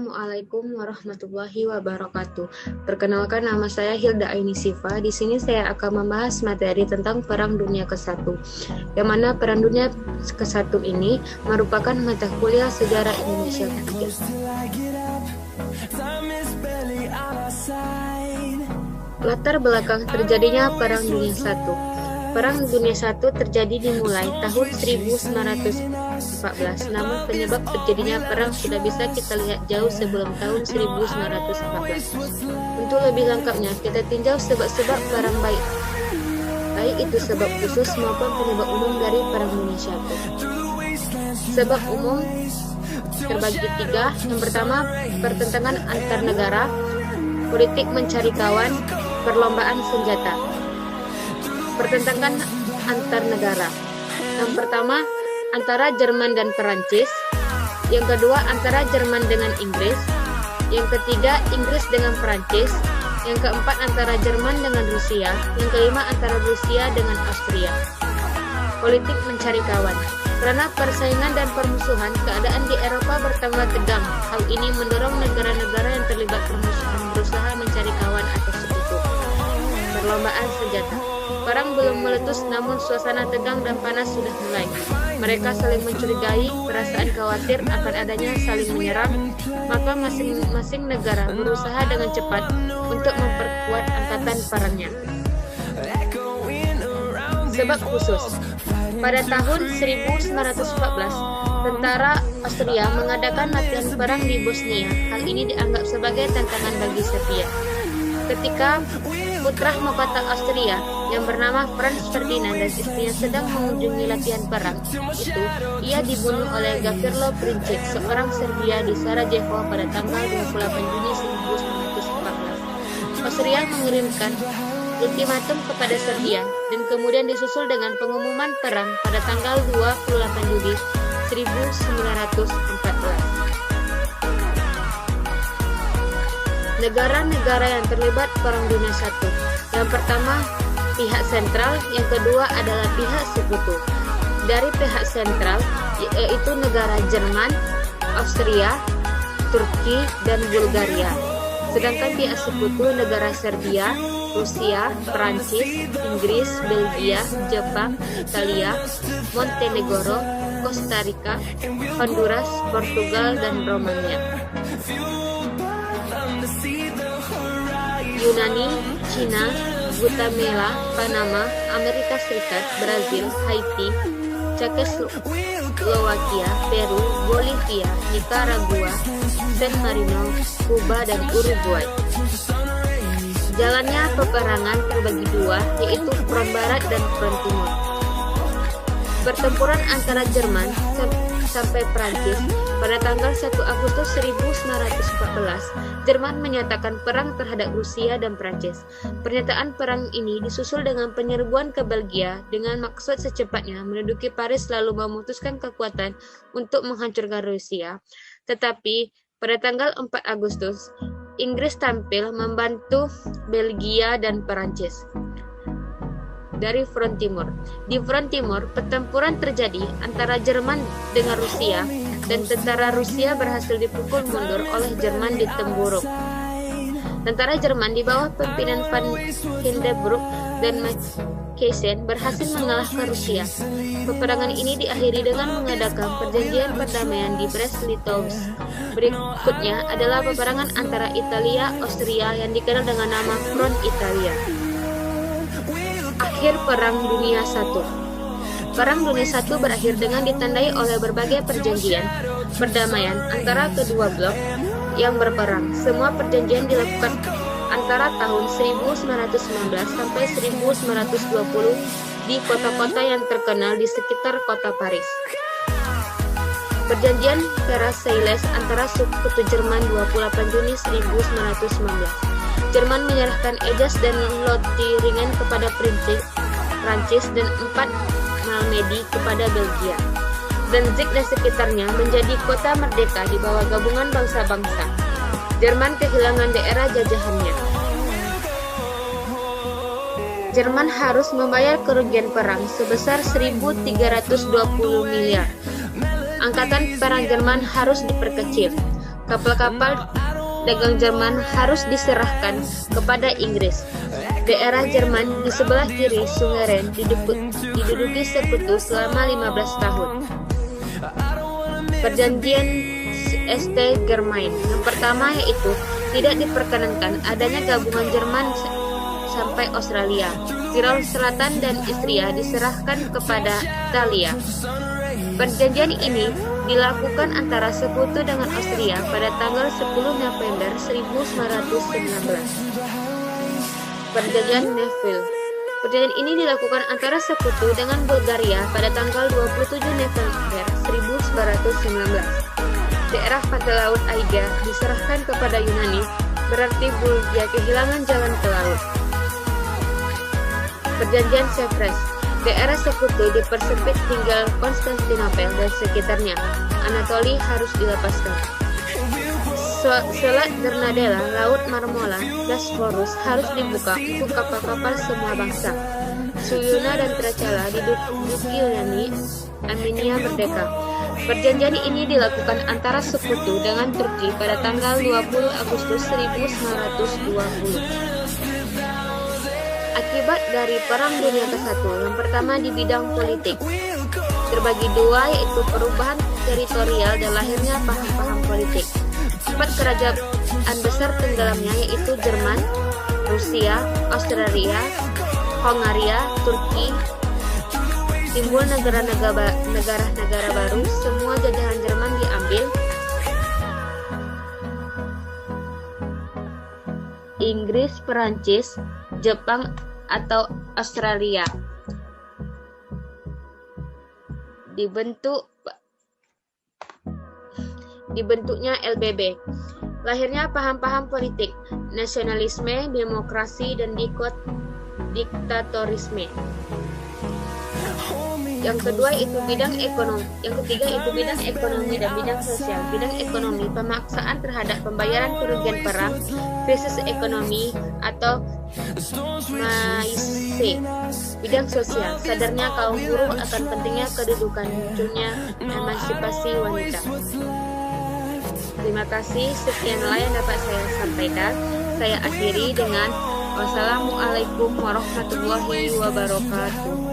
Assalamualaikum warahmatullahi wabarakatuh. Perkenalkan, nama saya Hilda Aini Sifa. Di sini saya akan membahas materi tentang Perang Dunia ke-1, yang mana Perang Dunia ke-1 ini merupakan mata kuliah sejarah Indonesia ketiga. Latar belakang terjadinya Perang Dunia I. Perang Dunia I terjadi dimulai tahun 1914, namun penyebab terjadinya perang sudah bisa kita lihat jauh sebelum tahun 1914. Untuk lebih lengkapnya, kita tinjau sebab-sebab perang baik itu sebab khusus maupun penyebab umum dari Perang Dunia I. Sebab umum terbagi tiga. Yang pertama, pertentangan antar negara, politik mencari kawan, perlombaan senjata. Pertentangan antar negara. Yang pertama, antara Jerman dan Perancis. Yang kedua, antara Jerman dengan Inggris. Yang ketiga, Inggris dengan Perancis. Yang keempat, antara Jerman dengan Rusia. Yang kelima, antara Rusia dengan Austria. Politik mencari kawan. Karena persaingan dan permusuhan, keadaan di Eropa bertambah tegang. Hal ini mendorong negara-negara yang terlibat permusuhan berusaha mencari kawan atau sekutu. Perlombaan senjata. Perang belum meletus, namun suasana tegang dan panas sudah mulai. Mereka saling mencurigai, perasaan khawatir akan adanya saling menyerang, maka masing-masing negara berusaha dengan cepat untuk memperkuat angkatan perangnya. Sebab khusus. Pada tahun 1914, tentara Austria mengadakan latihan perang di Bosnia. Hal ini dianggap sebagai tantangan bagi Serbia. Ketika putra mahkota Austria yang bernama Franz Ferdinand dan istrinya sedang mengunjungi latihan perang itu, ia dibunuh oleh Gavrilo Princip, seorang Serbia di Sarajevo pada tanggal 28 Juni 1914. Austria mengirimkan ultimatum kepada Serbia dan kemudian disusul dengan pengumuman perang pada tanggal 28 Juli 1914. Negara-negara yang terlibat Perang Dunia I. Yang pertama, pihak sentral, yang kedua adalah pihak sekutu. Dari pihak sentral, yaitu negara Jerman, Austria, Turki, dan Bulgaria. Sedangkan pihak sekutu negara Serbia, Rusia, Prancis, Inggris, Belgia, Jepang, Italia, Montenegro, Costa Rica, Honduras, Portugal, dan Romania. Yunani, Cina, Guatemala, Panama, Amerika Serikat, Brazil, Haiti, Czechoslovakia, Peru, Bolivia, Nicaragua, San Marino, Kuba, dan Uruguay. Jalannya peperangan terbagi dua, yaitu front barat dan front timur. Pertempuran antara Jerman sampai Prancis pada tanggal 1 Agustus 1914, Jerman menyatakan perang terhadap Rusia dan Prancis. Pernyataan perang ini disusul dengan penyerbuan ke Belgia dengan maksud secepatnya menduduki Paris lalu memutuskan kekuatan untuk menghancurkan Rusia. Tetapi pada tanggal 4 Agustus, Inggris tampil membantu Belgia dan Perancis. Dari front timur. Di front timur, pertempuran terjadi antara Jerman dengan Rusia dan tentara Rusia berhasil dipukul mundur oleh Jerman di Temburuk. Tentara Jerman di bawah pimpinan Van Hindenburg dan Mackensen berhasil mengalahkan Rusia. Peperangan ini diakhiri dengan mengadakan perjanjian perdamaian di Brest-Litovsk. Berikutnya adalah peperangan antara Italia Austria yang dikenal dengan nama Front Italia. Akhir Perang Dunia I. Perang Dunia I berakhir dengan ditandai oleh berbagai perjanjian perdamaian antara kedua blok yang berperang. Semua perjanjian dilakukan antara tahun 1919 sampai 1920 di kota-kota yang terkenal di sekitar kota Paris. Perjanjian Versailles antara sekutu Jerman 28 Juni 1919. Jerman menyerahkan Elzas dan Lotharingen kepada Prancis dan 4 Malmedy kepada Belgia. Danzig dan sekitarnya menjadi kota merdeka di bawah gabungan bangsa-bangsa. Jerman kehilangan daerah jajahannya. Jerman harus membayar kerugian perang sebesar 1.320 miliar. Angkatan perang Jerman harus diperkecil. Kapal-kapal dagang Jerman harus diserahkan kepada Inggris. Daerah Jerman di sebelah kiri Sungai Ren diduduki sekutu selama 15 tahun. Perjanjian St. Germain yang pertama yaitu tidak diperkenankan adanya gabungan Jerman sampai Australia. Tirol Selatan dan Istria diserahkan kepada Italia. Perjanjian ini dilakukan antara sekutu dengan Austria pada tanggal 10 November 1919. Perjanjian Neville. Perjanjian ini dilakukan antara sekutu dengan Bulgaria pada tanggal 27 November 1919. Daerah pantai laut Aida diserahkan kepada Yunani, berarti Bulgaria kehilangan jalan ke laut. Perjanjian Sevres. Daerah sekutu dipersempit tinggal Konstantinopel dan sekitarnya. Anatoli harus dilepaskan. Selat Dardanella, Laut Marmora, Bosphorus harus dibuka untuk kapal-kapal semua bangsa. Suyuna dan Tracala diduduki Yunani, Armenia merdeka. Perjanjian ini dilakukan antara sekutu dengan Turki pada tanggal 20 Agustus 1920. Akibat dari Perang Dunia ke-1, yang pertama di bidang politik, terbagi dua yaitu perubahan teritorial dan lahirnya paham-paham politik. 4 kerajaan besar tenggelamnya yaitu Jerman, Rusia, Australia, Hongaria, Turki. Timbul negara-negara baru, semua jajahan Jerman diambil. Inggris, Perancis, Jepang atau Australia. Dibentuknya LBB. Lahirnya paham-paham politik, nasionalisme, demokrasi, dan diktatorisme. Yang kedua itu bidang ekonomi. Yang ketiga itu bidang ekonomi dan bidang sosial. Bidang ekonomi, pemaksaan terhadap pembayaran kerugian perang, krisis ekonomi atau maise. Bidang sosial, sadarnya kaum buruh akan pentingnya kedudukan, munculnya emansipasi wanita. Terima kasih, sekianlah yang dapat saya sampaikan. Saya akhiri dengan wassalamualaikum warahmatullahi wabarakatuh.